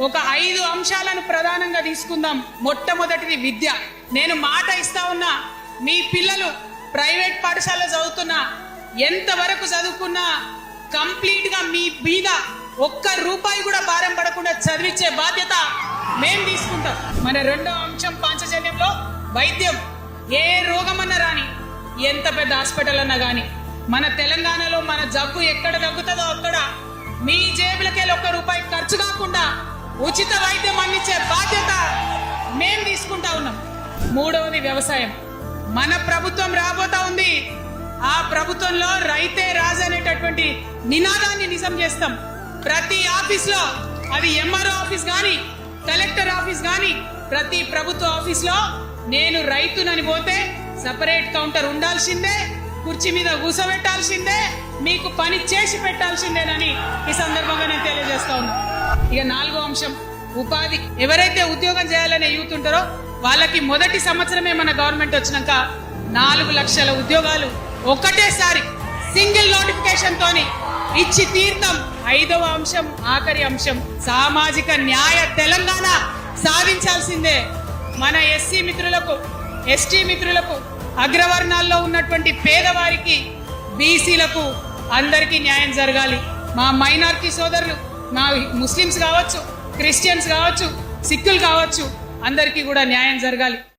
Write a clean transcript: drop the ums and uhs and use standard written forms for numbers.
ఒక 5 అంశాలను ప్రధానంగా తీసుకుందాం. మొట్టమొదటిది విద్య. నేను మాట ఇస్తా ఉన్నా, మీ పిల్లలు ప్రైవేట్ పాఠశాలలో చదువుతున్నా, ఎంతవరకు చదువుకున్నా కంప్లీట్ గా మీ మీద ఒక్క రూపాయి కూడా భారం పడకుండా చదివించే బాధ్యత మేం తీసుకుంటాం. మన రెండో అంశం పాంచజన్యంలో వైద్యం. ఏ రోగమన్నా రాని, ఎంత పెద్ద హాస్పిటల్ అన్నా గాని, మన తెలంగాణలో మన జబ్బు ఎక్కడ తగ్గుతుందో అక్కడ మీ జేబులకెళ్ళి ఒక్క రూపాయి ఖర్చు కాకుండా ఉచిత వైద్యం అందించే బాధ్యత మేం తీసుకుంటా ఉన్నాం. మూడవది వ్యవసాయం. మన ప్రభుత్వం రాబోతా ఉంది. ఆ ప్రభుత్వంలో రైతే రాజు అనేటటువంటి నినాదాన్ని నిజం చేస్తాం. ప్రతి ఆఫీస్ లో, అది ఎంఆర్ఓ ఆఫీస్ గాని, కలెక్టర్ ఆఫీస్ గాని, ప్రతి ప్రభుత్వ ఆఫీస్ లో నేను రైతునని పోతే సపరేట్ కౌంటర్ ఉండాల్సిందే, కుర్చీ మీద కూసోబెట్టాల్సిందే, మీకు పని చేసి పెట్టాల్సిందేనని ఈ సందర్భంగా నేను తెలియజేస్తా ఉన్నా. ఇక నాలుగో అంశం ఉపాధి. ఎవరైతే ఉద్యోగం చేయాలనే యూత్ ఉంటారో వాళ్ళకి మొదటి సంవత్సరమే మన గవర్నమెంట్ వచ్చినాక 4 లక్షల ఉద్యోగాలు ఒకటేసారి సింగిల్ నోటిఫికేషన్ తోని ఇచ్చి తీర్థం. ఐదవ అంశం, ఆఖరి అంశం, సామాజిక న్యాయ తెలంగాణ సాధించాల్సిందే. మన ఎస్సీ మిత్రులకు, ఎస్టీ మిత్రులకు, అగ్రవర్ణాల్లో ఉన్నటువంటి పేదవారికి, బీసీలకు అందరికీ న్యాయం జరగాలి. మా మైనారిటీ సోదరులు, మా ముస్లిమ్స్ కావచ్చు, క్రిస్టియన్స్ కావచ్చు, సిక్కులు కావచ్చు, అందరికీ కూడా న్యాయం జరగాలి.